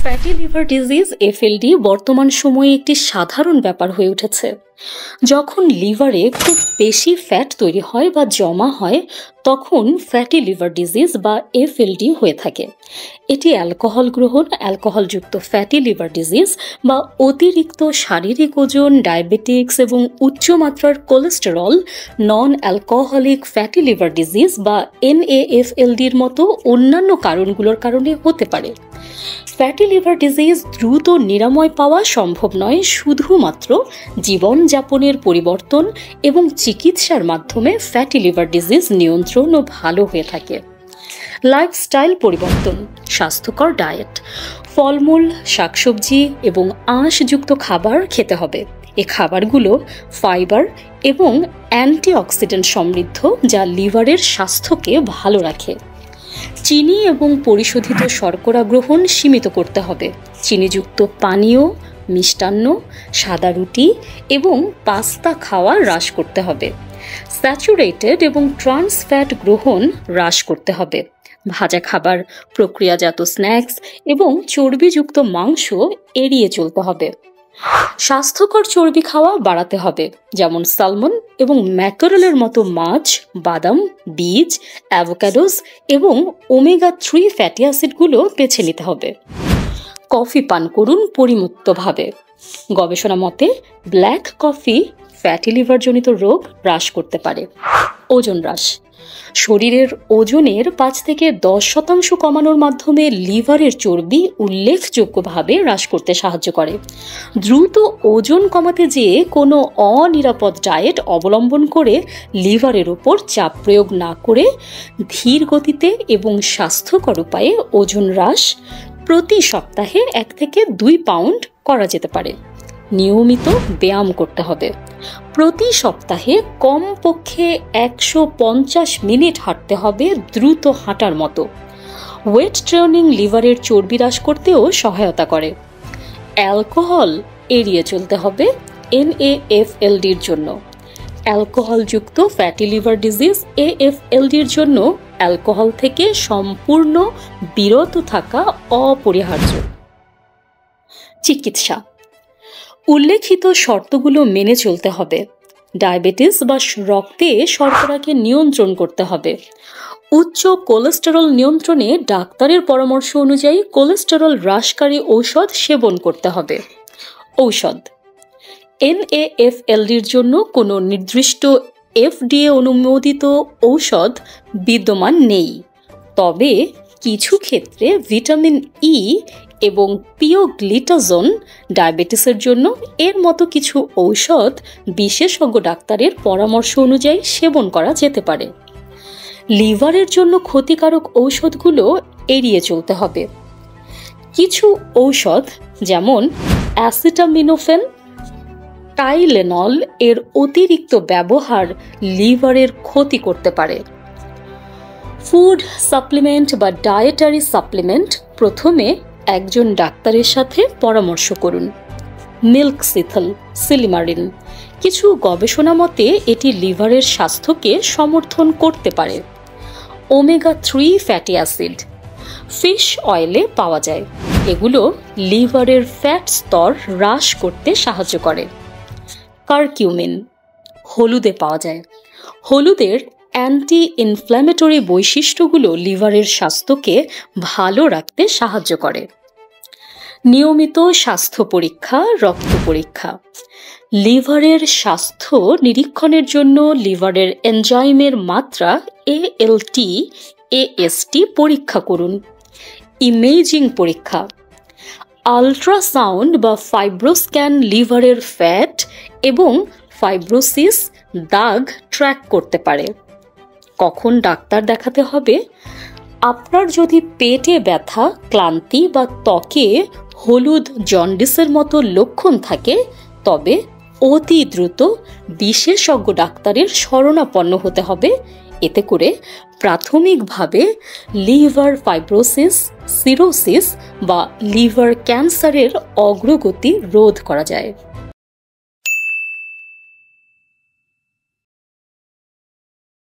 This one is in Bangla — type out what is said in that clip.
ফ্যাটি লিভার ডিজিজ এফএলডি বর্তমান সময়ে একটি সাধারণ ব্যাপার হয়ে উঠেছে। যখন লিভারে খুব বেশি ফ্যাট তৈরি হয় বা জমা হয় তখন ফ্যাটি লিভার ডিজিজ বা এফএলডি হয়ে থাকে। এটি অ্যালকোহল গ্রহণ, অ্যালকোহলযুক্ত ফ্যাটি লিভার ডিজিজ বা অতিরিক্ত শারীরিক ওজন, ডায়াবেটিক্স এবং উচ্চমাত্রার cholesterol, non alcoholic fatty liver disease বা এনএএফএলডির মতো অন্যান্য কারণগুলোর কারণে হতে পারে। ফ্যাটি লিভার ডিজিজ দ্রুত নিরাময় পাওয়া সম্ভব নয় শুধুমাত্র জীবনযাপনের পরিবর্তন এবং চিকিৎসার মাধ্যমে ফ্যাটি লিভার ডিজিজ নিয়ন্ত্রণ ও ভালো হয়ে থাকে। লাইফস্টাইল পরিবর্তন, স্বাস্থ্যকর ডায়েট, ফলমূল, শাকসবজি এবং আঁশযুক্ত খাবার খেতে হবে। এই খাবারগুলো ফাইবার এবং অ্যান্টিঅক্সিডেন্ট সমৃদ্ধ, যা লিভারের স্বাস্থ্যকে ভালো রাখে। চিনি এবং পরিশোধিত শর্করা গ্রহণ সীমিত করতে হবে। চিনিযুক্ত পানীয়, মিষ্টান্ন, সাদা রুটি এবং পাস্তা খাওয়া হ্রাস করতে হবে। স্যাচুরেটেড এবং ট্রান্স ফ্যাট গ্রহণ হ্রাস করতে হবে। ভাজা খাবার, প্রক্রিয়াজাত স্ন্যাক্স এবং চর্বিযুক্ত মাংস এড়িয়ে চলতে হবে। স্বাস্থ্যকর চর্বি খাওয়া বাড়াতে হবে, যেমন সালমন এবং ম্যাকারেলের মতো মাছ, বাদাম, বীজ, অ্যাভোকাডোস এবং ওমেগা 3 ফ্যাটি অ্যাসিডগুলো বেছে নিতে হবে। কফি পান করুন পরিমিতভাবে। গবেষণা মতে ব্ল্যাক কফি ফ্যাটি লিভারজনিত রোগ হ্রাস করতে পারে। ওজন হ্রাস, শরীরের ওজনের 5 থেকে 10% কমানোর মাধ্যমে লিভারের চর্বি উল্লেখযোগ্যভাবে হ্রাস করতে সাহায্য করে। দ্রুত ওজন কমাতে যেয়ে কোনো অনিরাপদ ডায়েট অবলম্বন করে লিভারের ওপর চাপ প্রয়োগ না করে ধীর গতিতে এবং স্বাস্থ্যকর উপায়ে ওজন হ্রাস প্রতি সপ্তাহে 1 থেকে 2 পাউন্ড করা যেতে পারে। নিয়মিত ব্যায়াম করতে হবে। প্রতি সপ্তাহে কমপক্ষে 150 মিনিট হাঁটতে হবে, দ্রুত হাঁটার মতো। ওয়েট ট্রেনিং লিভারের চর্বি হ্রাস করতেও সহায়তা করে। অ্যালকোহল এড়িয়ে চলতে হবে এনএএফএলডির জন্য। অ্যালকোহলযুক্ত ফ্যাটি লিভার ডিজিজ এএফএলডির জন্য অ্যালকোহল থেকে সম্পূর্ণ বিরত থাকা অপরিহার্য। চিকিৎসা, উল্লেখিত শর্তগুলো মেনে চলতে হবে। ডায়াবেটিস বা রক্তে শর্করাকে নিয়ন্ত্রণ করতে হবে। উচ্চ কোলেস্টেরল নিয়ন্ত্রণে ডাক্তারের পরামর্শ অনুযায়ী কোলেস্টেরল হ্রাসকারী ঔষধ সেবন করতে হবে। ঔষধ, এনএএফএলডির জন্য কোনো নির্দিষ্ট এফডিএ অনুমোদিত ঔষধ বিদ্যমান নেই, তবে কিছু ক্ষেত্রে ভিটামিন ই এবং পিওগ্লিটাজোন ডায়াবেটিসের জন্য এর মতো কিছু ঔষধ বিশেষজ্ঞ ডাক্তারের পরামর্শ অনুযায়ী সেবন করা যেতে পারে। লিভারের জন্য ক্ষতিকারক ঔষধগুলো এড়িয়ে চলতে হবে। কিছু ঔষধ যেমন অ্যাসিটামিনোফেন, টাইলেনল এর অতিরিক্ত ব্যবহার লিভারের ক্ষতি করতে পারে। ফুড সাপ্লিমেন্ট বা ডায়েটারি সাপ্লিমেন্ট প্রথমে একজন ডাক্তারের সাথে পরামর্শ করুন। মিল্ক সিথল, সিলিমারিন, কিছু গবেষণা মতে এটি লিভারের স্বাস্থ্যকে সমর্থন করতে পারে। ওমেগা 3 ফ্যাটি অ্যাসিড ফিশ অয়েলে পাওয়া যায়। এগুলো লিভারের ফ্যাট স্তর হ্রাস করতে সাহায্য করে। কারকিউমিন হলুদে পাওয়া যায়। হলুদের অ্যান্টি ইনফ্ল্যামেটরি বৈশিষ্ট্যগুলো লিভারের স্বাস্থ্যকে ভালো রাখতে সাহায্য করে। নিয়মিত স্বাস্থ্য পরীক্ষা, রক্ত পরীক্ষা। লিভারের স্বাস্থ্য নিরীক্ষণের জন্য লিভারের এনজাইমের মাত্রা এএলটি, এএসটি পরীক্ষা করুন। ইমেজিং পরীক্ষা, আল্ট্রাসাউন্ড বা ফাইব্রোস্ক্যান লিভারের ফ্যাট এবং ফাইব্রোসিস দাগ ট্র্যাক করতে পারে। কখন ডাক্তার দেখাতে হবে? আপনার যদি পেটে ব্যথা, ক্লান্তি বা ত্বকে হলুদ জন্ডিসের মতো লক্ষণ থাকে তবে অতি দ্রুত বিশেষজ্ঞ ডাক্তারের শরণাপন্ন হতে হবে। এতে করে প্রাথমিকভাবে লিভার ফাইব্রোসিস, সিরোসিস বা লিভার ক্যান্সারের অগ্রগতি রোধ করা যায়।